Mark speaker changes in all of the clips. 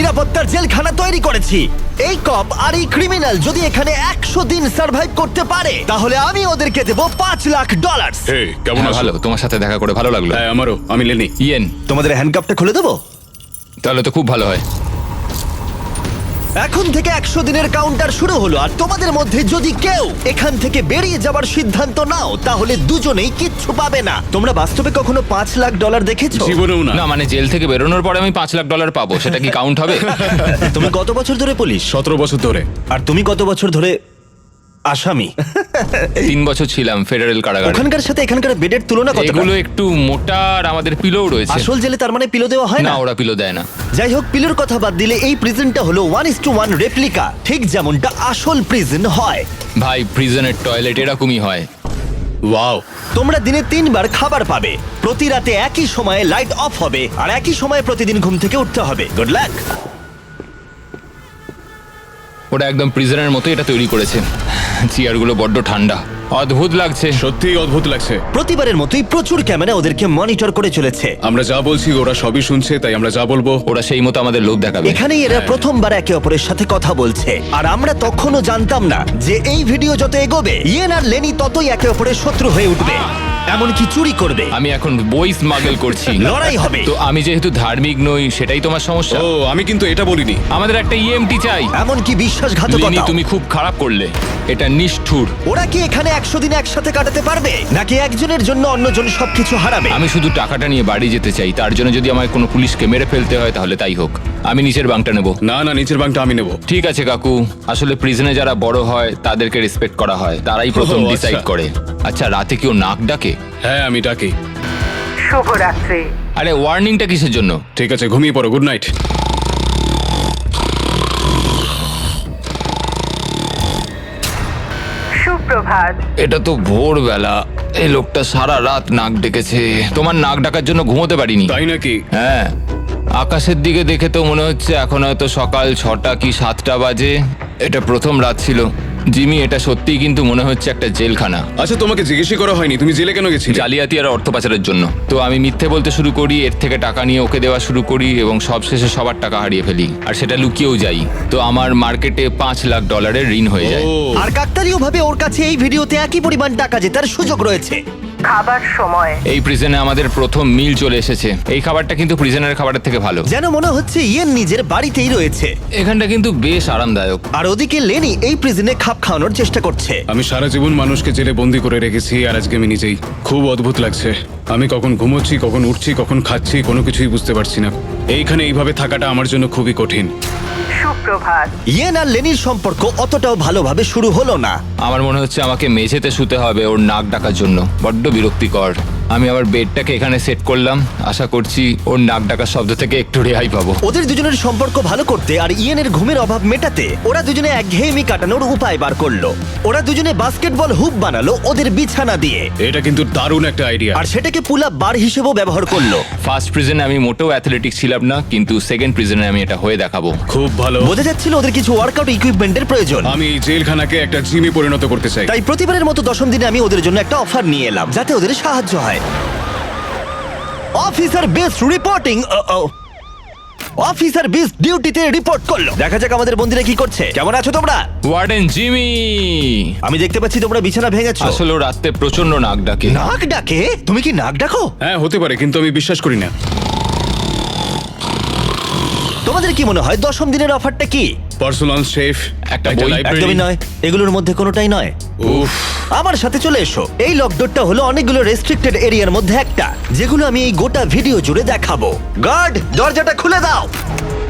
Speaker 1: নিরাপত্তার জেলখানা তৈরি করেছি। এই কপ আর এই ক্রিমিনাল যদি এখানে 100 দিন সার্ভাইভ করতে পারে তাহলে আমি ওদেরকে দেবো $5,00,000।
Speaker 2: হে কেমন
Speaker 3: হ্যাঁ,
Speaker 2: আছো?
Speaker 3: ভালো, তোমার সাথে দেখা করে ভালো লাগলো।
Speaker 2: হ্যাঁ আমারও, আমি লেনি।
Speaker 3: ইয়েন,
Speaker 1: তোমাদের হ্যান্ডকাপটা খুলে দেবো?
Speaker 3: তাহলে তো খুব ভালো হয়।
Speaker 1: এখন থেকে 100 দিনের কাউন্টার শুরু হলো, আর তোমাদের মধ্যে যদি কেউ এখান থেকে বেরিয়ে যাবার সিদ্ধান্ত নাও তাহলে দুজনেই কিচ্ছু পাবে না। তোমরা বাস্তবে কখনো $5,00,000 দেখেছো?
Speaker 2: জীবনেও না।
Speaker 3: না মানে জেল থেকে বেরোনোর পরে আমি $5,00,000 পাবো, সেটা কি কাউন্ট হবে?
Speaker 1: তুমি কত বছর ধরে পুলিশ?
Speaker 2: 17 বছর ধরে।
Speaker 1: আর তুমি কত বছর ধরে আসামি?
Speaker 3: 3 বছর ছিলাম ফেডারেল কারাগারে।
Speaker 1: ওখানকার সাথে এখানকার বেডের তুলনা কতটা?
Speaker 3: এগুলো একটু মোটা আর আমাদের পিলোও রয়েছে।
Speaker 1: আসল জেলে তার মানে পিলো দেওয়া হয়
Speaker 3: না,
Speaker 1: না?
Speaker 3: ওরা পিলো দেয় না।
Speaker 1: যাই হোক, পিলোর কথা বাদ দিলে এই প্রিজনটা হলো 1:1 রেপ্লিকা, ঠিক যেমনটা আসল প্রিজন হয়।
Speaker 3: ভাই, প্রিজনের টয়লেট এরকমই হয়।
Speaker 2: ওয়াও।
Speaker 1: তোমরা দিনে 3 বার খাবার পাবে, প্রতি রাতে একই সময়ে লাইট অফ হবে, আর একই সময়ে প্রতিদিন ঘুম থেকে উঠতে হবে। Good luck.
Speaker 3: ওটা একদম প্রিজনের মতো এটা তৈরি করেছে। চেয়ারগুলো বড্ড ঠান্ডা, অদ্ভুত লাগছে।
Speaker 2: সত্যিই অদ্ভুত লাগছে।
Speaker 1: প্রতিবারের মতোই প্রচুর ক্যামেরা ওদেরকে মনিটর করে চলেছে।
Speaker 2: আমরা যা বলছি ওরা সবই শুনছে, তাই আমরা যা বলবো
Speaker 3: ওরা সেই মতো আমাদের লোভ দেখাবে।
Speaker 1: এখানেই এরা প্রথমবার একে অপরের সাথে কথা বলছে, আর আমরা তখনও জানতাম না যে এই ভিডিও যত এগোবে ইয়েন আর লেনি ততই একে অপরের শত্রু হয়ে উঠবে, এমনকি চুরি করবে।
Speaker 3: আমি এখন বই স্মাগল করছি।
Speaker 1: লড়াই হবে।
Speaker 3: তো আমি যেহেতু ধার্মিক নই, সেটাই তোমার সমস্যা।
Speaker 2: ও আমি কিন্তু এটা বলিনি।
Speaker 3: আমাদের একটা ইএমটি চাই।
Speaker 1: এমনকি
Speaker 3: লিনি,
Speaker 1: বিশ্বাসঘাতকতা।
Speaker 3: তুমি খুব খারাপ করলে, এটা নিষ্ঠুর।
Speaker 1: ওরা কি এখানে 100 দিন একসাথে কাটাতে পারবে, নাকি একজনের জন্য অন্যজন সবকিছু হারাবে?
Speaker 3: আমি শুধু টাকাটা নিয়ে বাড়ি যেতে চাই, তার জন্য যদি আমায় কোনো পুলিশকে মেরে ফেলতে হয় তাহলে তাই হোক। আমি নিচের বাংটা নেব।
Speaker 2: না না, নিচের বাংটা আমি নেব।
Speaker 3: ঠিক আছে কাকু, আসলে প্রিজনে যারা বড় হয় তাদেরকে রেসপেক্ট করা হয়, তারাই প্রথম
Speaker 2: ও, আচ্ছা।
Speaker 3: ডিসাইড করে। আচ্ছা, রাতে কেউ নাক ডাকে?
Speaker 2: হ্যাঁ আমি ডাকি।
Speaker 4: শুভরাত্রি।
Speaker 3: আরে ওয়ার্নিংটা কিসের জন্য?
Speaker 2: ঠিক আছে, ঘুমিয়ে পড়ো। Good night.
Speaker 4: সুপ্রভাত।
Speaker 3: এটা তো ভোরবেলা, এই লোকটা সারা রাত নাক ডেকেছে। তোমার নাক ডাকার জন্য ঘুমোতে পারিনি।
Speaker 2: তাই নাকি?
Speaker 3: হ্যাঁ, আকাশের দিকে দেখে তো মনে হচ্ছে এখন হয়তো সকাল 6টা কি 7টা বাজে। এটা প্রথম রাত ছিল। জিমি, এটা সত্যিই কিন্তু মনে হচ্ছে একটা জেলখানা।
Speaker 2: আচ্ছা, তোমাকে জিজ্ঞেসই করা হয়নি তুমি জেলে কেন গেছিলে?
Speaker 3: জালিয়াতি আর অর্থ পাচারের জন্য। তো আমি মিথ্যে বলতে শুরু করি, এর থেকে টাকা নিয়ে ওকে দেওয়া শুরু করি, এবং সবশেষে সবার টাকা হারিয়ে ফেলি, আর সেটা লুকিয়েও যাই। তো আমার মার্কেটে $5,00,000 ঋণ হয়ে যায়।
Speaker 2: ও
Speaker 1: আর কাকতালীয় ভাবে ওর কাছে এই ভিডিওতে একই পরিমাণ টাকা জেতার সুযোগ রয়েছে।
Speaker 4: খাবার সময়।
Speaker 3: এই প্রিজনে আমাদের প্রথম মিল চলে এসেছে। এই খাবারটা কিন্তু প্রিজনের খাবারের থেকে ভালো।
Speaker 1: যেন মনে হচ্ছে ইয়েন নিজের বাড়িতেই রয়েছে।
Speaker 3: এখানটা কিন্তু বেশ আরামদায়ক।
Speaker 1: আর ওদিকে লেনি এই প্রিজনে খাপ খাওয়ানোর চেষ্টা করছে।
Speaker 2: আমি সারা জীবন মানুষকে জেলে বন্দি করে রেখেছি, আর আজকে আমি নিজেই। খুব অদ্ভুত লাগছে। আমি কখন ঘুমোচ্ছি, কখন উঠছি, কখন খাচ্ছি, কোনো কিছুই বুঝতে পারছি না। এইখানে এইভাবে থাকাটা আমার জন্য খুবই কঠিন।
Speaker 4: সুপ্রভাত।
Speaker 1: ইয়েন আর লেনির সম্পর্ক অতটাও ভালোভাবে শুরু হলো না।
Speaker 3: আমার মনে হচ্ছে আমাকে মেঝেতে শুতে হবে ওর নাক ডাকার জন্য। বড্ড বিরক্তিকর। আমি আবার বেডটাকে এখানে সেট করলাম, আশা করছি ওর নাক ডাকার শব্দ থেকে একটু রেহাই পাবো।
Speaker 1: ওদের দুজনের সম্পর্ক ভালো করতে আর ইয়েনের ঘুমের অভাব মেটাতে ওরা দুজনে একঘেয়েমি কাটানোর উপায় বার করলো। ওরা দুজনে বাস্কেটবল হুপ বানালো ওদের বিছানা দিয়ে,
Speaker 2: এটা কিন্তু দারুণ একটা আইডিয়া।
Speaker 1: আর সেটাকে পুল আপ বার হিসেবেও ব্যবহার করলো।
Speaker 3: ফার্স্ট প্রিজনে আমি মোটেও অ্যাথলেটিক ছিলাম না, কিন্তু সেকেন্ড প্রিজনে আমি এটা হয়ে দেখাবো।
Speaker 2: খুব ভালো।
Speaker 1: বোঝা যাচ্ছিল ওদের কিছু ওয়ার্কআউট ইকুইপমেন্টের প্রয়োজন।
Speaker 2: আমি এই জেলখানাকে একটা জিমে পরিণত করতে চাই।
Speaker 1: তাই প্রতিবারের মতো 10ম দিনে আমি ওদের জন্য একটা অফার নিয়ে এলাম, যাতে ওদের সাহায্য হয়। Officer best reporting. Officer best ডিউটিতে রিপোর্ট করলো। দেখা যাক আমাদের বন্দিরা কি করছে। কেমন আছো তোমরা?
Speaker 3: ওয়ার্ডেন জিমি,
Speaker 1: আমি দেখতে পাচ্ছি তোমরা বিছানা ভেঙেছো।
Speaker 3: আসলে ও রাতে প্রচন্ড নাক ডাকে।
Speaker 1: নাক ডাকে? তুমি কি নাক ডাকো?
Speaker 2: হ্যাঁ হতে পারে, কিন্তু আমি বিশ্বাস করি না।
Speaker 1: তোমাদের কি মনে হয় 10ম দিনের অফারটা কি?
Speaker 2: পার্সোনাল শেফ,
Speaker 3: একটা বই,
Speaker 1: একদমই নয়, এগুলোর মধ্যে কোনোটাই নয়।
Speaker 2: উফ,
Speaker 1: আমার সাথে চলে এসো। এই লকডাউনটা হলো অনেকগুলো রেস্ট্রিক্টেড এরিয়ার মধ্যে একটা, যেগুলো আমি এই গোটা ভিডিও জুড়ে দেখাবো। গার্ড, দরজাটা খুলে দাও।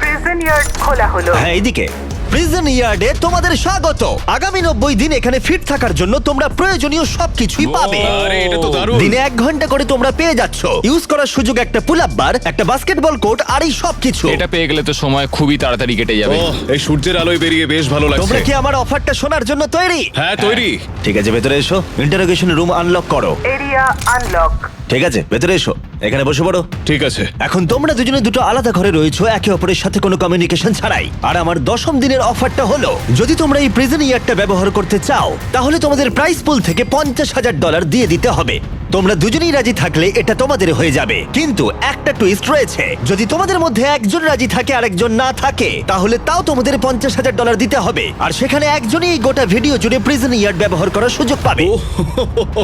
Speaker 4: প্রিজন ইয়ার্ড খোলা হলো।
Speaker 1: হ্যাঁ, এইদিকে। প্রিজন ইয়ার্ডে তোমাদের স্বাগত। আগামী 90 দিন এখানে ফিট থাকার জন্য তোমরা প্রয়োজনীয় সবকিছুই পাবে।
Speaker 2: আরে এটা তো দারুণ।
Speaker 1: দিনে 1 ঘন্টা করে তোমরা পেয়ে যাচ্ছ। ইউজ করার সুযোগ একটা পুল আপ বার, একটা বাস্কেটবল কোর্ট, আর এই সবকিছু।
Speaker 3: এটা পেয়ে গেলে তো সময় খুবই তাড়াতাড়ি কেটে যাবে।
Speaker 2: ওহ, এই সূর্যের আলোয় বেরিয়ে বেশ ভালো
Speaker 1: তোমরা
Speaker 2: লাগছে।
Speaker 1: কি আমার অফারটা শোনার জন্য তৈরি?
Speaker 2: হ্যাঁ তৈরি।
Speaker 1: ঠিক আছে, ভেতরে এসো। ইন্টারোগেশন রুম আনলক করো।
Speaker 4: Area unlock.
Speaker 1: ঠিক আছে, ভেতরে এসো। এখানে বসে পড়ো।
Speaker 2: ঠিক আছে।
Speaker 1: এখন তোমরা দুজনে দুটো আলাদা ঘরে রয়েছো, একে অপরের সাথে কোনো কমিউনিকেশন ছাড়াই। আর আমার 10ম দিনের অফারটা হলো, যদি তোমরা এই প্রিজন ইয়ারটা ব্যবহার করতে চাও তাহলে তোমাদের প্রাইস পুল থেকে $50,000 দিয়ে দিতে হবে। তোমরা দুজনেই রাজি থাকলে এটা তোমাদের হয়ে যাবে, কিন্তু একটা টুইস্ট রয়েছে। যদি তোমাদের মধ্যে একজন রাজি থাকে আর একজন না থাকে, তাহলে তাও তোমাদের $50,000 দিতে হবে, আর সেখানে একজনই এই গোটা ভিডিও জুড়ে প্রিজন ইয়ার্ড ব্যবহার করার সুযোগ পাবে।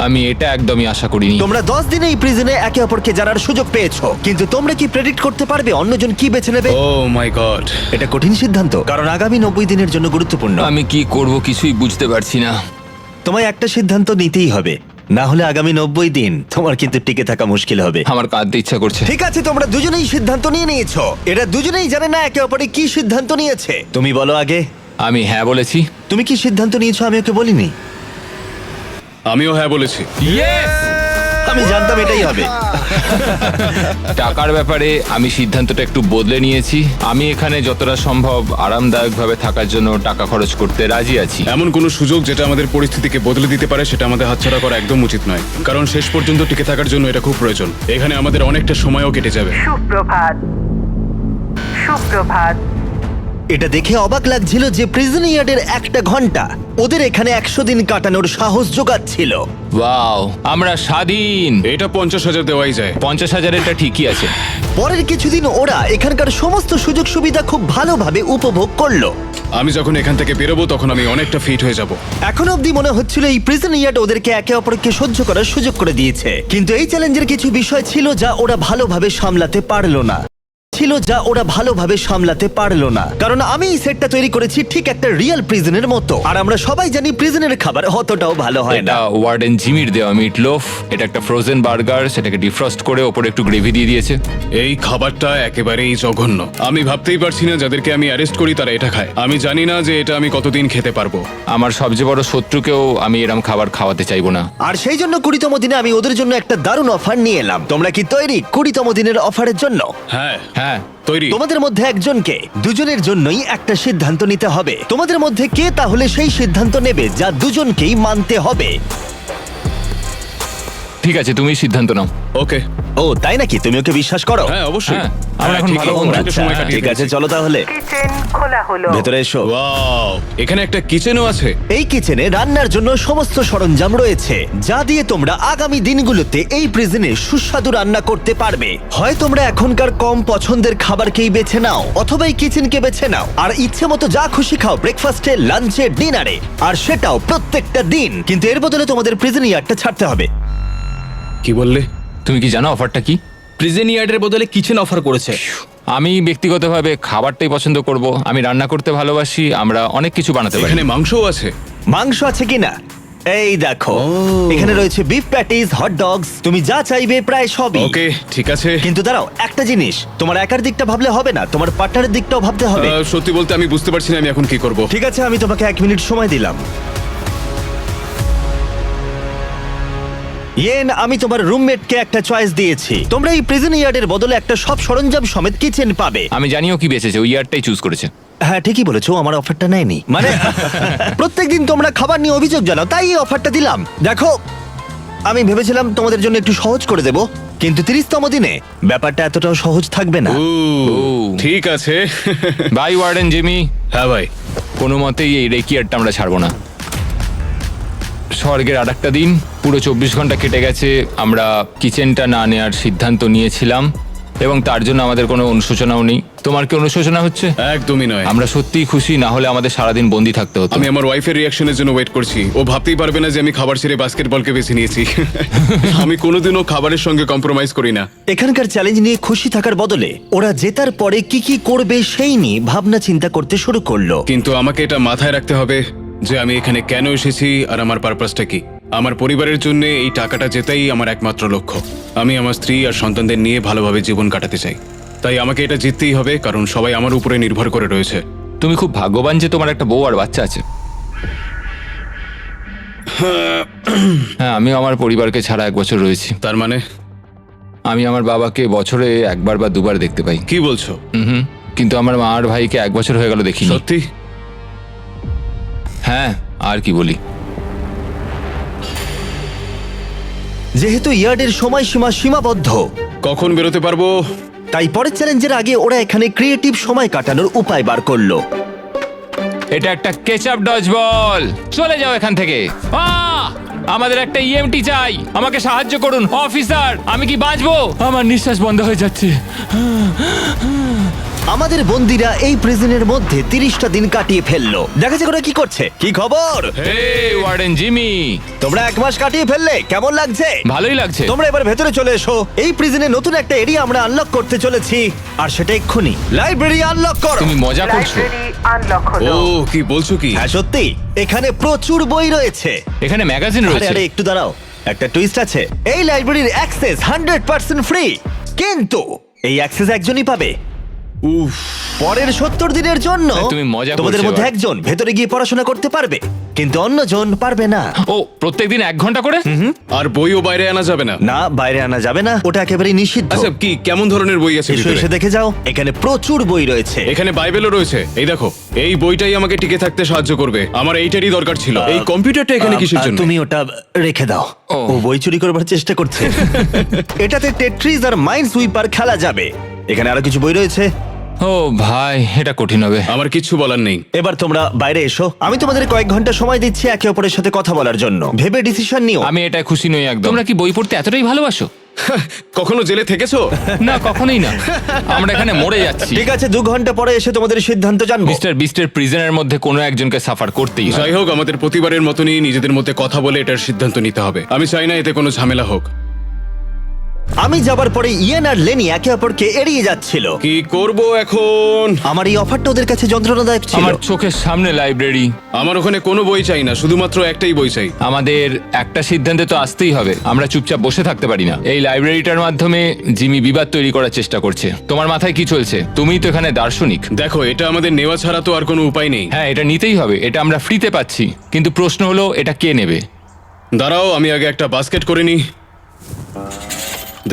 Speaker 3: আমি এটা একদমই আশা করিনি।
Speaker 1: তোমরা 10 দিনে এই প্রিজনে একে অপরকে জানার সুযোগ পেয়েছো, কিন্তু তোমরা কি প্রেডিক্ট করতে পারবে অন্যজন কি বেছে নেবে?
Speaker 2: ও মাই গড।
Speaker 1: এটা কঠিন সিদ্ধান্ত, কারণ আগামী 90 দিনের জন্য গুরুত্বপূর্ণ।
Speaker 3: আমি কি করব কিছুই বুঝতে পারছি না।
Speaker 1: তোমায় একটা সিদ্ধান্ত নিতেই হবে, না হলে আগামী 90 দিন তোমার কিন্তু টিকে থাকা মুশকিল হবে।
Speaker 3: আমার কাঁদতে ইচ্ছা করছে।
Speaker 1: ঠিক আছে, তোমরা দুজনেই সিদ্ধান্ত নিয়ে নিয়েছো। এরা দুজনেই জানে না একে অপরে কি সিদ্ধান্ত নিয়েছে। তুমি বলো আগে,
Speaker 3: আমি হ্যাঁ বলেছি।
Speaker 1: তুমি কি সিদ্ধান্ত নিয়েছো? আমি ওকে বলিনি।
Speaker 2: আমিও হ্যাঁ বলেছি।
Speaker 1: আমি জানতাম এটাই হবে।
Speaker 3: টাকার ব্যাপারে আমি সিদ্ধান্তটা একটু বদলে নিয়েছি। আমি এখানে যতটা সম্ভব আরামদায়কভাবে থাকার জন্য টাকা খরচ করতে রাজি আছি।
Speaker 2: এমন কোনো সুযোগ যেটা আমাদের পরিস্থিতিকে বদলে দিতে পারে সেটা আমাদের হাতছাড়া করা একদম উচিত নয়, কারণ শেষ পর্যন্ত টিকে থাকার জন্য এটা খুব প্রয়োজন। এখানে আমাদের অনেকটা সময়ও কেটে যাবে।
Speaker 4: সুপ্রভাত। সুপ্রভাত।
Speaker 1: এটা দেখে অবাক লাগছিল যে প্রিজন ইয়ার্ডের একটা ঘন্টা ওদের এখানে 100 দিন কাটানোর সাহস জোগাচ্ছিল।
Speaker 3: ওয়াও, আমরা স্বাধীন।
Speaker 2: এটা 50,000 দেওয়াই যায়।
Speaker 3: 50,000-এরটা ঠিকই আছে।
Speaker 1: পরের কিছুদিন ওরা এখানকার সমস্ত সুযোগ সুবিধা খুব ভালোভাবে উপভোগ করলো।
Speaker 2: আমি যখন এখান থেকে বেরোবো তখন আমি অনেকটা ফিট হয়ে যাব।
Speaker 1: এখন অবধি মনে হচ্ছিল এই প্রিজন ইয়ার্ড ওদেরকে একে অপরকে সহ্য করার সুযোগ করে দিয়েছে, কিন্তু এই চ্যালেঞ্জের কিছু বিষয় ছিল যা ওরা ভালোভাবে সামলাতে পারলো না। কারণ আমি এই সেটটা তৈরি করেছি ঠিক একটা রিয়েল প্রিজনের মতো, আর আমরা সবাই জানি প্রিজনের খাবার অতটাও ভালো হয় না।
Speaker 3: এটা ওয়ার্ডেন জিমির দেওয়া মিট লোফ। এটা একটা ফ্রোজেন বার্গার, সেটাকে ডিফ্রস্ট করে ওপরে একটু গ্রেভি দিয়ে দিয়েছে।
Speaker 2: এই খাবারটা একেবারেই জঘন্য। আমি ভাবতেই পারছি না যাদেরকে আমি অ্যারেস্ট করি তারা এটা খায়। আমি জানি না যে এটা আমি কতদিন খেতে পারবো।
Speaker 3: আমার সবচেয়ে বড় শত্রুকেও আমি এরম খাবার খাওয়াতে চাইবো না।
Speaker 1: আর সেই জন্য 20তম দিনে আমি ওদের জন্য একটা দারুণ অফার নিয়ে এলাম। তোমরা কি তৈরি 20তম দিনের অফারের জন্য?
Speaker 2: হ্যাঁ
Speaker 3: হ্যাঁ,
Speaker 2: তৈরি।
Speaker 1: তোমাদের মধ্যে একজনকে দুজনের জন্যই একটা সিদ্ধান্ত নিতে হবে। তোমাদের মধ্যে কে তাহলে সেই সিদ্ধান্ত নেবে যা দুজনকেই মানতে হবে?
Speaker 3: ঠিক আছে, তুমি সিদ্ধান্ত নাও।
Speaker 2: ওকে।
Speaker 1: ও তাই নাকি? তুমি ওকে বিশ্বাস করো?
Speaker 2: হ্যাঁ অবশ্যই।
Speaker 3: হ্যাঁ, আমরা এখন
Speaker 2: ঠিকই,
Speaker 3: ভালো বন্ধু।
Speaker 2: অনেকটা সময়
Speaker 1: আচ্ছা,
Speaker 2: কাটিয়ে
Speaker 1: ঠিক আছে,
Speaker 2: দিয়েছি।
Speaker 1: চলো তাহলে
Speaker 4: কিচেন খোলা হলো।
Speaker 1: ভেতরে এসো।
Speaker 2: ওয়াও, এখানে একটা কিচেনও আছে।
Speaker 1: এই কিচেনে রান্নার জন্য সমস্ত সরঞ্জাম রয়েছে, যা দিয়ে তোমরা আগামী দিনগুলোতে এই প্রিজনে সুস্বাদু রান্না করতে পারবে। হয় তোমরা এখনকার কম পছন্দের খাবারকেই বেছে নাও, অথবা এই কিচেনকে বেছে নাও আর ইচ্ছে মতো যা খুশি খাও ব্রেকফাস্টে, লাঞ্চে, ডিনারে, আর সেটাও প্রত্যেকটা দিন। কিন্তু এর বদলে তোমাদের প্রিজন ইয়ার্ডটা ছাড়তে হবে।
Speaker 2: কি বললে?
Speaker 3: তুমি কি জানো অফারটা কি?
Speaker 5: প্রিজন ইয়ার্ডের বদলে কিচেন অফার করেছে।
Speaker 3: আমি ব্যক্তিগতভাবে খাবারটাই পছন্দ করব। আমি রান্না করতে ভালোবাসি। আমরা অনেক কিছু বানাতে পারি।
Speaker 2: এখানে মাংসও আছে।
Speaker 1: মাংস আছে কিনা? এই দেখো, এখানে রয়েছে বিফ প্যাটিস, হট ডগস, তুমি যা চাইবে প্রায় সবই।
Speaker 2: ওকে, ঠিক আছে।
Speaker 1: কিন্তু দাঁড়াও, একটা জিনিস, তোমার একার দিকটা ভাবলে হবে না, তোমার পার্টনারের দিকটাও ভাবতে হবে।
Speaker 2: সত্যি বলতে আমি বুঝতে পারছি না আমি এখন কি করব।
Speaker 1: ঠিক আছে, আমি তোমাকে 1 মিনিট সময় দিলাম। ইয়েন, আমি তোমার রুমমেটকে একটা চয়েস দিয়েছি। তোমরা এই প্রিজন ইয়ার্ডের বদলে একটা সব সরঞ্জাম সমেত কিচেন পাবে।
Speaker 3: আমি জানিও কি বেঁচেছে, ওই ইয়ারটাই চুজ করেছে।
Speaker 1: হ্যাঁ ঠিকই বলেছো, আমার অফারটা নেয়নি। মানে প্রত্যেকদিন তোমরা খাবার নিয়ে অভিযোগ জানাও, তাই এই অফারটা দিলাম। দেখো, আমি ভেবেছিলাম তোমাদের জন্য একটু সহজ করে দেব, কিন্তু 30তম দিনে ব্যাপারটা এতটাও সহজ থাকবে না।
Speaker 2: ঠিক আছে।
Speaker 3: Bye warden Jimmy.
Speaker 2: হ্যাঁ ভাই।
Speaker 3: কোনো মতেই এই রেকিয়ারটা আমরা ছাড়বো না। স্বর্গের আর একটা দিন, পুরো 24 ঘন্টা কেটে গেছে। আমরা কিচেনটা না নেওয়ার সিদ্ধান্ত নিয়েছিলাম এবং তার জন্য আমাদের কোনো অনুশোচনাও নেই। তোমার কি অনুশোচনা হচ্ছে?
Speaker 2: একদমই নয়।
Speaker 3: আমরা সত্যিই খুশি, না হলে আমাদের সারাদিন বন্দি থাকতে হতো।
Speaker 2: আমি আমার ওয়াইফের রিঅ্যাকশনের জন্য ওয়েট করছি। ও ভাবতেই পারবে না যে আমি খাবার ছেড়ে বাস্কেটবলকে বেছে নিয়েছি। আমি কোনোদিনও খাবারের সঙ্গে কম্প্রোমাইজ করি না।
Speaker 1: এখানকার চ্যালেঞ্জ নিয়ে খুশি থাকার বদলে ওরা জেতার পরে কি কি করবে সেই নিয়ে ভাবনা চিন্তা করতে শুরু করলো।
Speaker 2: কিন্তু আমাকে এটা মাথায় রাখতে হবে যে আমি এখানে কেন এসেছি আর আমার পারপাসটা কি। আমার পরিবারের জন্য এই টাকাটা জেতাই আমার একমাত্র লক্ষ্য। আমি আমার স্ত্রী আর সন্তানদের নিয়ে ভালোভাবে জীবন কাটাতে চাই, তাই আমাকে এটা জিততেই হবে, কারণ সবাই আমার উপরে নির্ভর করে রয়েছে।
Speaker 3: তুমি খুব ভাগ্যবান যে তোমার একটা বউ আর বাচ্চা আছে। হ্যাঁ, আমিও আমার পরিবারকে ছাড়া 1 বছর রয়েছি।
Speaker 2: তার মানে?
Speaker 3: আমি আমার বাবাকে বছরে 1বার বা 2বার দেখতে পাই।
Speaker 2: কি বলছো?
Speaker 3: হুম, কিন্তু আমার মা আর ভাইকে 1 বছর হয়ে গেল দেখিনি।
Speaker 2: সত্যি?
Speaker 3: হ্যাঁ, আর কি বলি।
Speaker 1: যেহেতু ইয়ার্ডের সময়সীমা সীমাবদ্ধ,
Speaker 2: কখন বেরোতে পারবো?
Speaker 1: তাই পরের চ্যালেঞ্জের আগে ওরা এখানে ক্রিয়েটিভ সময় কাটানোর উপায় বার করলো।
Speaker 3: এটা একটা কেচাপ ডজ বল। চলে যাও এখান থেকে। আমাদের একটা ইএমটি চাই, আমাকে সাহায্য করুন অফিসার। আমি কি বাঁচবো? আমার নিঃশ্বাস বন্ধ হয়ে যাচ্ছে।
Speaker 1: আমাদের বন্দিরা এই প্রিজনের মধ্যে 30টা দিন কাটিয়ে ফেললো। দেখা যাক ওরা কি করছে। কি খবর?
Speaker 3: হে ওয়ার্ডেন জিমি,
Speaker 1: তোমরা 1 মাস কাটিয়ে ফেললে, কেমন লাগছে?
Speaker 3: ভালোই লাগছে।
Speaker 1: তোমরা এবার ভেতরে চলে এসো। এই প্রিজনে নতুন একটা এরিয়া আমরা আনলক করতে চলেছি, আর সেটা এক্ষুনি। লাইব্রেরি আনলক করো।
Speaker 3: তুমি মজা করছো?
Speaker 4: লাইব্রেরি আনলক হলো।
Speaker 2: ও কি বলছো কি?
Speaker 1: হ্যাঁ সত্যি, এখানে প্রচুর বই রয়েছে।
Speaker 3: এখানে ম্যাগাজিন
Speaker 1: আরে
Speaker 3: রয়েছে।
Speaker 1: আরে একটু দাঁড়াও, একটা টুইস্ট আছে। এই লাইব্রেরির অ্যাক্সেস 100% ফ্রি, কিন্তু এই অ্যাক্সেস একজনই পাবে।
Speaker 2: উফ,
Speaker 1: পরের 70 দিনের জন্য
Speaker 3: তুমি মজা করছো
Speaker 1: তোমাদের মধ্যে
Speaker 3: এবার।
Speaker 1: একজন ভেতরে গিয়ে পড়াশোনা করতে পারবে, কিন্তু অন্যজন পারবে না।
Speaker 3: ও প্রত্যেকদিন 1 ঘন্টা করে?
Speaker 2: আর বইও বাইরে আনা যাবে না?
Speaker 1: না, বাইরে আনা যাবে না, ওটা একেবারেই নিষিদ্ধ।
Speaker 2: আচ্ছা, কি কেমন ধরনের বই আছে
Speaker 1: এসো
Speaker 2: ভিতরে?
Speaker 1: এসে দেখে যাও, এখানে প্রচুর বই রয়েছে।
Speaker 2: এখানে বাইবেলও রয়েছে। এই দেখো, এই বইটাই আমাকে টিকে থাকতে সাহায্য করবে। আমার এইটারই দরকার ছিল। এই কম্পিউটারটা এখানে কিসের জন্য?
Speaker 1: তুমি ওটা রেখে দাও।
Speaker 3: ও।
Speaker 1: ও বই চুরি করবার চেষ্টা করছে। এটাতে টেট্রিস আর মাইন্ড সুইপার খেলা যাবে। এখানে আরো কিছু বই রয়েছে।
Speaker 3: ও ভাই, এটা কঠিন হবে।
Speaker 2: আমার কিচ্ছু বলার নেই।
Speaker 1: এবার তোমরা বাইরে এসো, আমি তোমাদের কয়েক ঘন্টা সময় দিচ্ছি একে অপরের সাথে কথা বলার জন্য। ভেবে ডিসিশন নিও।
Speaker 3: আমি এটা খুশি নই একদম। তোমরা কি বই পড়তে এতটাই ভালোবাসো?
Speaker 2: কখনো জেলে থেকেছো?
Speaker 3: না, কখনোই না। আমরা এখানে মরে যাচ্ছি।
Speaker 1: ঠিক আছে, 2 ঘন্টা পরে এসে তোমাদের সিদ্ধান্ত জানবো।
Speaker 3: মিস্টার বিস্টের প্রিজনের মধ্যে কোনো একজনকে সাফার করতেই হয়।
Speaker 2: যাই হোক, আমাদের প্রতিবারের মতনই নিজেদের মধ্যে কথা বলে এটার সিদ্ধান্ত নিতে হবে। আমি চাই না এতে কোনো ঝামেলা হোক।
Speaker 1: আমি যাবার পরে ইয়েন আর লেনি একে অপরকে এড়িয়ে যাচ্ছিল।
Speaker 2: কি করব এখন?
Speaker 1: আমার এই অফারটা ওদের কাছে যন্ত্রণাদায়ক ছিল।
Speaker 3: আমার চোখের সামনে লাইব্রেরি।
Speaker 2: আমার ওখানে কোনো বই চাই না, শুধুমাত্র একটাই বই চাই।
Speaker 3: আমাদের একটা সিদ্ধান্তে তো আসতেই হবে। আমরা চুপচাপ বসে থাকতে পারি না। এই লাইব্রেরিটার মাধ্যমে জিমি বিবাদ তৈরি করার চেষ্টা করছে। তোমার মাথায় কি চলছে? তুমিই তো এখানে দার্শনিক।
Speaker 2: দেখো, এটা আমাদের নেওয়া ছাড়া তো আর কোনো উপায় নেই।
Speaker 3: হ্যাঁ, এটা নিতেই হবে। এটা আমরা ফ্রিতে পাচ্ছি, কিন্তু প্রশ্ন হলো এটা কে নেবে?
Speaker 2: দাঁড়াও, আমি আগে একটা বাস্কেট করে নিই।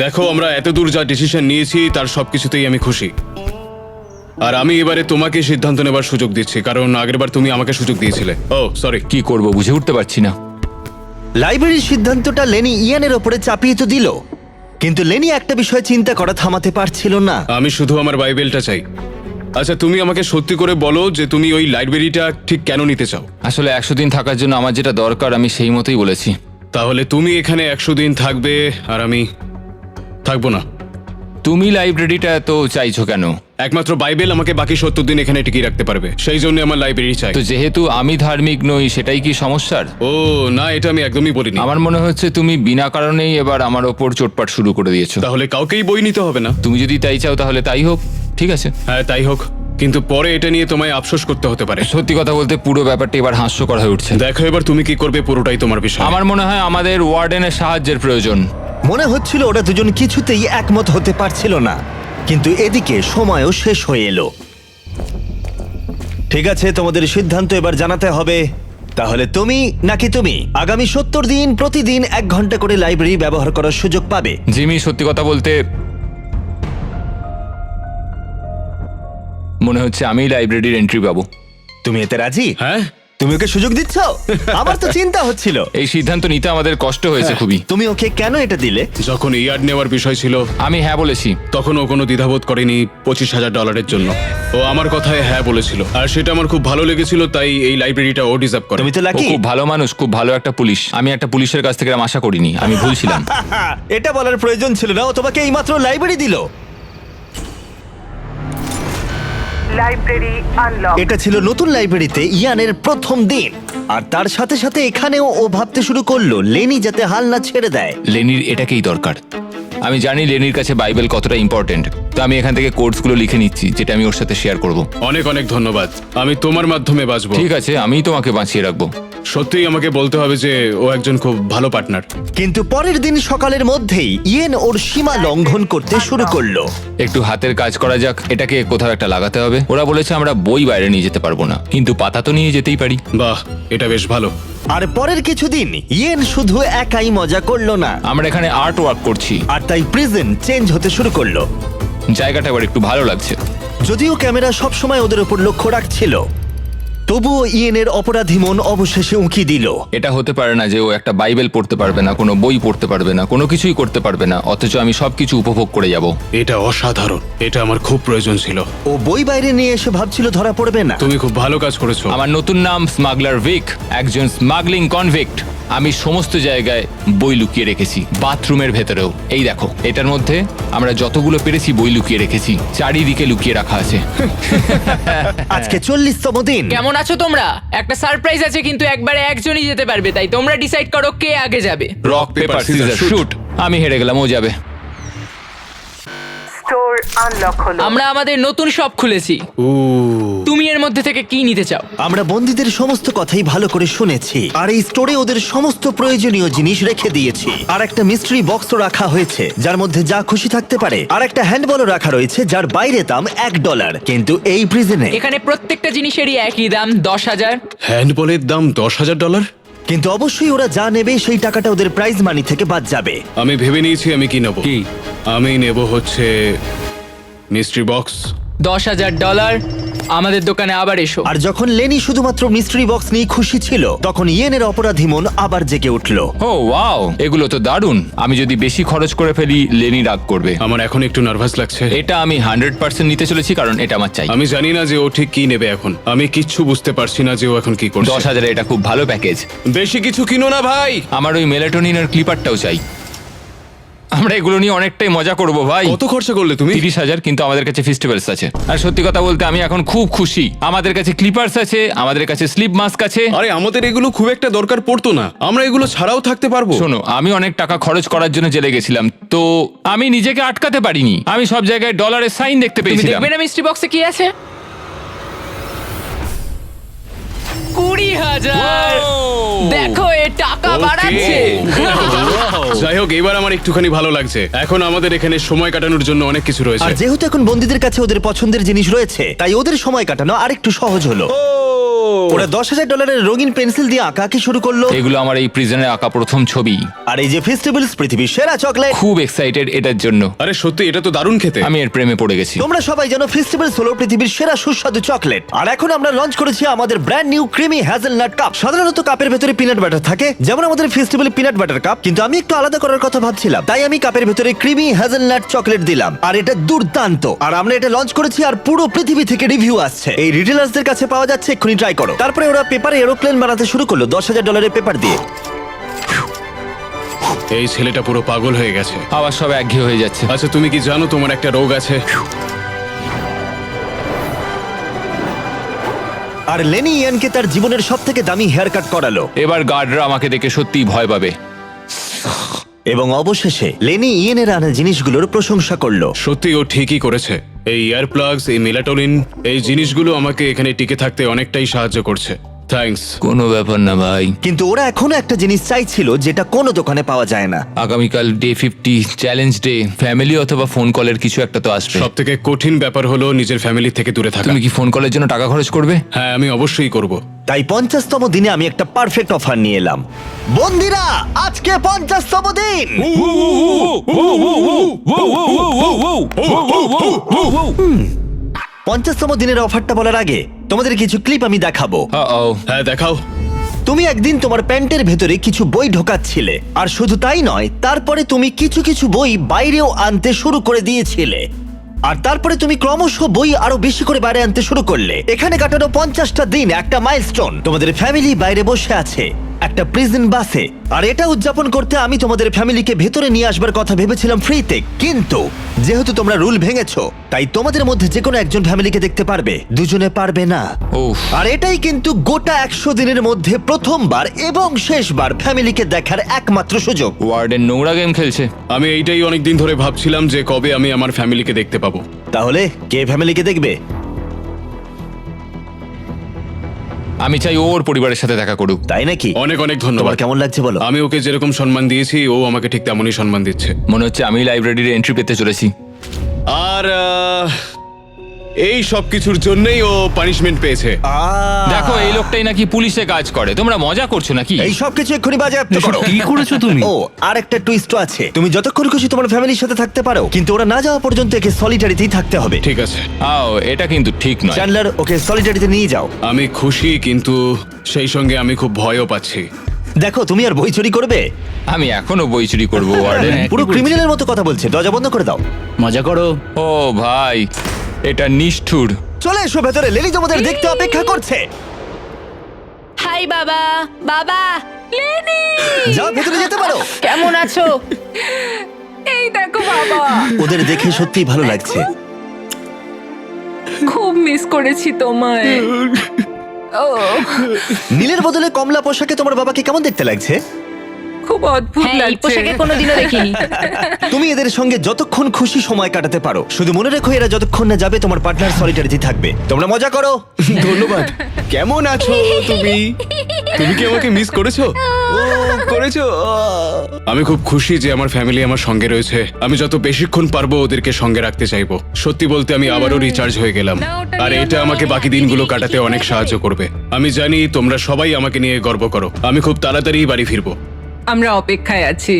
Speaker 2: দেখো, আমরা এত দূর যা ডিসিশন নিয়েছি তার সবকিছুতেই আমি খুশি। আর আমি এবারে তোমাকে সিদ্ধান্ত নেবার সুযোগ দিচ্ছি, কারণ আগেরবার তুমি আমাকে সুযোগ দিয়েছিলে। ও সরি।
Speaker 3: কি করব বুঝে উঠতে পারছি না।
Speaker 1: লাইব্রেরির সিদ্ধান্তটা লেনি ইয়ানের ওপরে চাপিয়ে তো দিল, কিন্তু লেনি একটা বিষয় চিন্তা করা থামাতে পারছিল না।
Speaker 2: আমি শুধু আমার বাইবেলটা চাই। আচ্ছা, তুমি আমাকে সত্যি করে বলো যে তুমি ওই লাইব্রেরিটা ঠিক কেন নিতে চাও?
Speaker 3: আসলে 100 দিন থাকার জন্য আমার যেটা দরকার আমি সেই মতোই বলেছি।
Speaker 2: তাহলে তুমি এখানে 100 দিন থাকবে আর আমি থাকবো না।
Speaker 3: তুমি লাইব্রেরিটা তো চাইছো কেন?
Speaker 2: একমাত্র বাইবেল আমাকে বাকি 70 দিন এখানে টিকিয়ে রাখতে পারবে, সেই জন্য আমার লাইব্রেরি চাই।
Speaker 3: তো যেহেতু আমি ধার্মিক নই, সেটাই কি সমস্যার?
Speaker 2: ও না, এটা আমি একদমই বলিনি।
Speaker 3: আমার মনে হচ্ছে তুমি বিনা কারণেই এবার আমার ওপর চোটপাট শুরু করে দিয়েছো।
Speaker 2: তাহলে কাউকেই বই নিতে হবে না?
Speaker 3: তুমি যদি তাই চাও তাহলে তাই হোক, ঠিক আছে।
Speaker 2: হ্যাঁ, তাই হোক, কিন্তু পরে এটা নিয়ে তোমায় আফসোস করতে হতে পারে।
Speaker 3: সত্যি কথা বলতে পুরো ব্যাপারটা এবার হাস্যকর হয়ে উঠছে।
Speaker 2: দেখো, এবার তুমি কি করবে পুরোটাই তোমার বিষয়।
Speaker 3: আমার মনে হয় আমাদের ওয়ার্ডেনের সাহায্যের প্রয়োজন।
Speaker 1: মনে হচ্ছিল ওরা দুজন কিছুতেই একমত হতে পারছিল না, কিন্তু এদিকে সময়ও শেষ হয়ে এলো। ঠিক আছে, তোমাদের সিদ্ধান্ত এবার জানাতে হবে। তাহলে তুমি নাকি তুমি আগামী 70 দিন প্রতিদিন 1 ঘন্টা করে লাইব্রেরি ব্যবহার করার সুযোগ পাবে।
Speaker 3: জিমি, সত্যি কথা বলতে মনে হচ্ছে আমি লাইব্রেরির এন্ট্রি পাবো।
Speaker 1: তুমি এতে রাজি?
Speaker 2: হ্যাঁ,
Speaker 1: তুমি ওকে সুযোগ দিচ্ছ? আমার তো চিন্তা হচ্ছিল।
Speaker 3: এই সিদ্ধান্ত নিতে আমাদের কষ্ট হয়েছে খুবই।
Speaker 1: তুমি ওকে কেন এটা দিলে?
Speaker 2: যখন ইয়ার্ড নেওয়ার বিষয় ছিল
Speaker 3: আমি হ্যাঁ বলেছি।
Speaker 2: তখন ও কোনো দ্বিধাবোধ করেনি $25,000 জন্য। ও আমার কথায় হ্যাঁ বলেছিল, আর সেটা আমার খুব ভালো লেগেছিল, তাই এই লাইব্রেরিটা ও ডিজার্ভ করে।
Speaker 1: তুমি তো
Speaker 3: ও
Speaker 1: লাকি।
Speaker 3: খুব ভালো মানুষ, খুব ভালো একটা পুলিশ। আমি একটা পুলিশের কাছ থেকে এরম আশা করিনি, আমি ভুলছিলাম।
Speaker 1: এটা বলার প্রয়োজন ছিল না, ও তোমাকে এইমাত্র লাইব্রেরি দিল।
Speaker 4: Library unlock.
Speaker 1: এটা ছিল নতুন লাইব্রেরিতে ইয়ানের প্রথম দিন, আর তার সাথে সাথে এখানেও ও ভাবতে শুরু করলো লেনি যাতে হাল না ছেড়ে দেয়।
Speaker 3: লেনির এটাকেই দরকার। আমি জানি লেনির কাছে বাইবেল কতটা ইম্পর্টেন্ট, তো আমি এখান থেকে কোর্সগুলো লিখে নিচ্ছি যেটা আমি ওর সাথে শেয়ার করব।
Speaker 2: অনেক অনেক ধন্যবাদ, আমি তোমার মাধ্যমে বাঁচবো।
Speaker 3: ঠিক আছে, আমিই তোমাকে বাঁচিয়ে রাখবো।
Speaker 2: সত্যিই আমাকে বলতে হবে যে ও একজন খুব ভালো পার্টনার।
Speaker 1: কিন্তু পরের দিন সকালের মধ্যেই ইয়েন ওর সীমা লঙ্ঘন করতে শুরু করলো।
Speaker 3: একটু হাতের কাজ করা যাক, এটাকে কোথাও একটা লাগাতে হবে। ওরা বলেছে আমরা বই বাইরে নিয়ে যেতে পারবো না, কিন্তু পাতা তো নিয়ে যেতেই পারি।
Speaker 2: বাহ, এটা বেশ ভালো।
Speaker 1: আর পরের কিছুদিন ইয়েন শুধু একাই মজা করলো না,
Speaker 3: আমরা এখানে আর্ট ওয়ার্ক করছি,
Speaker 1: আর তাই প্রিজন চেঞ্জ হতে শুরু করলো।
Speaker 3: জায়গাটা এবার একটু ভালো লাগছে।
Speaker 1: যদিও ক্যামেরা সবসময় ওদের উপর লক্ষ্য রাখছিল, তবুও ইয়েনের অপরাধী মন অবশেষে উঁকি দিল।
Speaker 3: এটা হতে পারে না যে ও একটা বাইবেল পড়তে পারবে না, কোনো বই পড়তে পারবে না, কোনো কিছুই করতে পারবে না, অথচ আমি সবকিছু উপভোগ করে যাব।
Speaker 2: এটা অসাধারণ, এটা আমার খুব প্রয়োজন ছিল।
Speaker 1: ও বই বাইরে নিয়ে এসে ভাবছিল ধরা পড়বে না।
Speaker 2: তুমি খুব ভালো কাজ করেছো।
Speaker 3: আমার নতুন নাম স্মাগলার ভিক, একজন স্মাগলিং কনভিক্ট। আমি সমস্ত জায়গায় বই লুকিয়ে রেখেছি, বাথরুমের ভেতরেও। এই দেখো, এটার মধ্যে আমরা যতগুলো পেরেছি বই লুকিয়ে রেখেছি, চারিদিকে লুকিয়ে রাখা আছে।
Speaker 1: আজকে 40তম দিন।
Speaker 6: কেমন আছো তোমরা? একটা সারপ্রাইজ আছে, কিন্তু একবারে একজনই যেতে পারবে, তাই তোমরা ডিসাইড করো কে আগে যাবে।
Speaker 3: Rock paper scissor shoot. আমি হেরে গেলাম, ও যাবে।
Speaker 4: স্টোর আনলক হলো।
Speaker 6: আমরা আমাদের নতুন শপ খুলেছি। তুমি এর মধ্যে থেকে কি নিতে চাও?
Speaker 1: আমরা বন্দীদের সমস্ত কথাই ভালো করে শুনেছি, আর এই স্টোরে ওদের সমস্ত প্রয়োজনীয় জিনিস রেখে দিয়েছি। আর একটা মিস্ট্রি বক্সও রাখা হয়েছে যার মধ্যে যা খুশি থাকতে পারে, আর একটা হ্যান্ডবলও রাখা রয়েছে যার বাইরে দাম $1। কিন্তু এই প্রিজনে
Speaker 6: এখানে প্রত্যেকটা জিনিসেরই একই দাম, 10,000।
Speaker 2: হ্যান্ডবলের দাম $10,000।
Speaker 1: কিন্তু অবশ্যই ওরা যা নেবে সেই টাকাটা ওদের প্রাইজ মানি থেকে বাদ যাবে।
Speaker 2: আমি ভেবে নিয়েছি আমি কি নেব।
Speaker 5: কি?
Speaker 2: আমি নেব হচ্ছে মিস্ট্রি বক্স।
Speaker 6: $10,000। আমাদের দোকানে আবার এসো।
Speaker 1: আর যখন লেনি শুধুমাত্র মিস্ট্রি বক্স নিয়ে খুশি ছিল, তখন ইয়েনের অপরাধী মন আবার জেগে উঠল।
Speaker 3: ও ওয়াও, এগুলো তো দারুণ। আমি যদি বেশি খরচ করে ফেলি, লেনি রাগ করবে।
Speaker 2: আমার এখন একটু নার্ভাস লাগছে।
Speaker 3: এটা আমি 100% নিতে চলেছি, কারণ এটা আমার চাই।
Speaker 2: আমি জানি না যে ও ঠিক কি নেবে এখন। আমি কিচ্ছু বুঝতে পারছি না যে ও এখন কি করছে।
Speaker 3: 10,000 এটা খুব ভালো প্যাকেজ।
Speaker 2: বেশি কিছু কিনো না ভাই।
Speaker 3: আমার ওই মেলাটোনিনের ক্লিপারটাও চাই। আমরা এগুলো নিয়ে অনেকটাই মজা করব ভাই।
Speaker 2: কত খরচা করলে তুমি?
Speaker 3: 30,000, কিন্তু আমাদের কাছে ফেস্টিভ্যালস আছে। আর সত্যি কথা বলতে আমি এখন খুব খুশি। আমাদের কাছে ক্লিপার্স আছে, আমাদের কাছে স্লিপ মাস্ক আছে।
Speaker 2: আরে আমাদের এগুলো খুব একটা দরকার পড়তো না, আমরা এগুলো ছাড়াও থাকতে পারবো।
Speaker 3: শোনো, আমি অনেক টাকা খরচ করার জন্য জেলে গেছিলাম, তো আমি নিজেকে আটকাতে পারিনি। আমি সব জায়গায় ডলারের সাইন দেখতে
Speaker 6: তুমি
Speaker 3: পেয়েছিলাম।
Speaker 6: দেখবে না মিস্ট্রি বক্সে কি আছে? 20,000। দেখো, এ টাকা
Speaker 2: Okay.
Speaker 6: বাড়াচ্ছে।
Speaker 2: যাই হোক, এবার আমার একটুখানি ভালো লাগছে। এখন আমাদের এখানে সময় কাটানোর জন্য অনেক কিছু
Speaker 1: আর
Speaker 2: রয়েছে।
Speaker 1: যেহেতু এখন বন্দীদের কাছে ওদের পছন্দের জিনিস রয়েছে, তাই ওদের সময় কাটানো আরেকটু সহজ হলো। ওরা $10,000 রঙিন পেন্সিল দিয়ে আঁকাকে শুরু করলো।
Speaker 3: এগুলো আমার এই প্রিজনে আঁকা প্রথম ছবি।
Speaker 1: আর এই যে ফেস্টিভ্যালস, পৃথিবীর সেরা চকলেট।
Speaker 3: খুব এক্সাইটেড এটার জন্য।
Speaker 2: আরে সত্যি, এটা তো দারুণ খেতে।
Speaker 3: আমি এর প্রেমে পড়ে গেছি।
Speaker 1: তোমরা সবাই জানো ফেস্টিভ্যালস হলো পৃথিবীর সেরা সুস্বাদু চকলেট। আর এখন আমরা লঞ্চ করেছি আমাদের brand new creamy hazelnut cup. সাধারণত কাপের ভেতরে পিনাট বাটার থাকে, যেমন আমাদের ফেস্টিভ্যাল পিনাট বাটার কাপ, কিন্তু আমি একটু আলাদা করার কথা ভাবছিলাম, তাই আমি কাপের ভেতরে ক্রিমি হ্যাজেলনাট চকলেট দিলাম। আর এটা দুর্দান্ত। আর আমরা এটা লঞ্চ করেছি, আর পুরো পৃথিবী থেকে রিভিউ আসছে। এই রিটেলার্সদের কাছে পাওয়া যাচ্ছে, এক্ষুনি ট্রাই করো। তারপরে ওরা পেপারে এরোপ্লেন বানাতে শুরু করলো $10,000 পেপার দিয়ে।
Speaker 2: এই ছেলেটা পুরো পাগল হয়ে গেছে।
Speaker 3: আবার সব একঘেয়ে হয়ে যাচ্ছে।
Speaker 2: আচ্ছা, তুমি কি জানো তোমার একটা রোগ আছে?
Speaker 1: আর লেনি ইয়ানকে তার জীবনের সবথেকে দামি হেয়ার কাট করালো।
Speaker 3: এবার গার্ডরা আমাকে দেখে সত্যিই ভয় পাবে।
Speaker 1: এবং অবশেষে লেনি ইয়েনের আনা জিনিসগুলোর প্রশংসা করলো।
Speaker 2: সত্যি ও ঠিকই করেছে। এই ইয়ার প্লাগস, এই মেলাটোনিন, এই জিনিসগুলো আমাকে এখানে টিকে থাকতে অনেকটাই সাহায্য করছে। থ্যাঙ্কস।
Speaker 3: কোনো ব্যাপার না ভাই।
Speaker 1: কিন্তু ওরা এখনো একটা জিনিস চাইছিল যেটা কোনো দোকানে পাওয়া যায় না।
Speaker 3: আগামীকাল ডে 50 চ্যালেঞ্জ ডে। ফ্যামিলি অথবা ফোন কলের কিছু একটা তো আসবে।
Speaker 2: সব থেকে কঠিন ব্যাপার হলো নিজের ফ্যামিলি থেকে দূরে থাকা।
Speaker 3: তুমি কি ফোন কলের জন্য টাকা খরচ করবে?
Speaker 2: হ্যাঁ, আমি অবশ্যই করব।
Speaker 1: তাই 50তম দিনে আমি একটা পারফেক্ট অফার নিয়ে এলাম। বন্দিরা, আজকে 50তম দিন। 50তম দিনের অফারটা বলার আগে তোমাদের কিছু ক্লিপ আমি দেখাবো।
Speaker 2: হ্যাঁ, দেখাও।
Speaker 1: তুমি একদিন তোমার প্যান্টের ভেতরে কিছু বই ঢোকাচ্ছিলে, আর শুধু তাই নয়, তারপরে তুমি কিছু কিছু বই বাইরেও আনতে শুরু করে দিয়েছিলে। আর তারপরে তুমি ক্রমশ বই আরো বেশি করে বাইরে আনতে শুরু করলে। এখানে কাটানো 50টা দিন একটা মাইলস্টোন। তোমাদের ফ্যামিলি বাইরে বসে আছে একটা প্রিজন বাসে, আর এটা উদযাপন করতে আমি তোমাদের ফ্যামিলিকে ভেতরে নিয়ে আসবার কথা ভেবেছিলাম ফ্রিতে। কিন্তু যেহেতু তোমরা রুল ভেঙেছো, তাই তোমাদের মধ্যে যে কোনো একজন ফ্যামিলিকে দেখতে পারবে, দুজনে পারবে না।
Speaker 3: উফ।
Speaker 1: আর এটাই কিন্তু গোটা 100 দিনের মধ্যে প্রথমবার এবং শেষবার ফ্যামিলিকে দেখার একমাত্র সুযোগ।
Speaker 3: ওয়ার্ডেন নোংরা গেম খেলছে।
Speaker 2: আমি এইটাই অনেকদিন ধরে ভাবছিলাম যে কবে আমি আমার ফ্যামিলিকে দেখতে পাবো।
Speaker 1: তাহলে কে ফ্যামিলিকে দেখবে?
Speaker 3: আমি চাই ওর পরিবারের সাথে দেখা করুক।
Speaker 1: তাই নাকি?
Speaker 2: অনেক অনেক ধন্যবাদ।
Speaker 1: তোমার কেমন লাগছে বলো?
Speaker 2: আমি ওকে যেরকম সম্মান দিয়েছি, ও আমাকে ঠিক তেমনই সম্মান দিচ্ছে।
Speaker 3: মনে হচ্ছে আমি লাইব্রেরির এন্ট্রি পেতে চলেছি।
Speaker 2: আর এই সব কিছুর জন্যই ও পানিশমেন্ট পেয়েছে।
Speaker 3: দেখো এই লোকটাই নাকি পুলিশে কাজ করে, তোমরা মজা করছো নাকি?
Speaker 1: এই সব কিছু এক্ষুনি বাজেয়াপ্ত করো।
Speaker 5: কি করেছো তুমি?
Speaker 1: ও আর একটা টুইস্ট আছে, তুমি যতক্ষণ খুশি তোমার ফ্যামিলির সাথে থাকতে পারো, কিন্তু ওরা না যাওয়া পর্যন্ত একে সলিটারিতেই থাকতে হবে।
Speaker 2: ঠিক আছে,
Speaker 3: আও, এটা কিন্তু ঠিক নয়।
Speaker 1: চ্যান্ডলার, ওকে সলিটারিতে নিয়ে যাও।
Speaker 2: আমি খুশি, কিন্তু সেই সঙ্গে আমি খুব ভয়ও পাচ্ছি।
Speaker 1: দেখো, তুমি আর বই চুরি করবে?
Speaker 3: আমি এখনো বই চুরি করবো ওয়ার্ডেন।
Speaker 1: পুরো ক্রিমিনালের মতো কথা বলছে। দরজা বন্ধ করে দাও।
Speaker 5: মজা করো।
Speaker 3: ও ভাই, এটা নিষ্ঠুর।
Speaker 1: চলে এসো ভেতরে, লেলি তোমাদের দেখতে অপেক্ষা করছে।
Speaker 6: হাই বাবা। বাবা, লেনি
Speaker 1: যাও, ভেতরে যেতে পারো।
Speaker 6: কেমন আছো?
Speaker 7: এই দেখো বাবা,
Speaker 1: ওদের দেখে সত্যিই ভালো লাগছে।
Speaker 7: খুব মিস করেছি তোমায়। ও
Speaker 1: নীলের বদলে কমলা পোশাকে তোমার বাবাকে কেমন দেখতে লাগছে?
Speaker 7: খুব অদ্ভুত
Speaker 6: হ্যাঁ, এই
Speaker 7: লাগছে।
Speaker 6: পোশাকে কোনোদিনও দেখিনি।
Speaker 1: তুমি এদের সঙ্গে যতক্ষণ খুশি সময় কাটাতে পারো। শুধু মনে রেখো, এরা যতক্ষণ না যাবে তোমার পার্টনার সলিটারিতে থাকবে। তোমরা মজা করো।
Speaker 2: ধন্যবাদ। কেমন আছো তুমি? তুমি কি আমাকে মিস করেছো? ও করেছো। আমি খুব খুশি যে আমার ফ্যামিলি আমার সঙ্গে রয়েছে। আমি যত বেশিক্ষণ পারবো ওদেরকে সঙ্গে রাখতে চাইবো। সত্যি বলতে আমি আবারও রিচার্জ হয়ে গেলাম, আর এটা আমাকে বাকি দিনগুলো কাটাতে অনেক সাহায্য করবে। আমি জানি তোমরা সবাই আমাকে নিয়ে গর্ব করো। আমি খুব তাড়াতাড়ি বাড়ি ফিরবো।
Speaker 7: আমরা অপেক্ষায় আছি।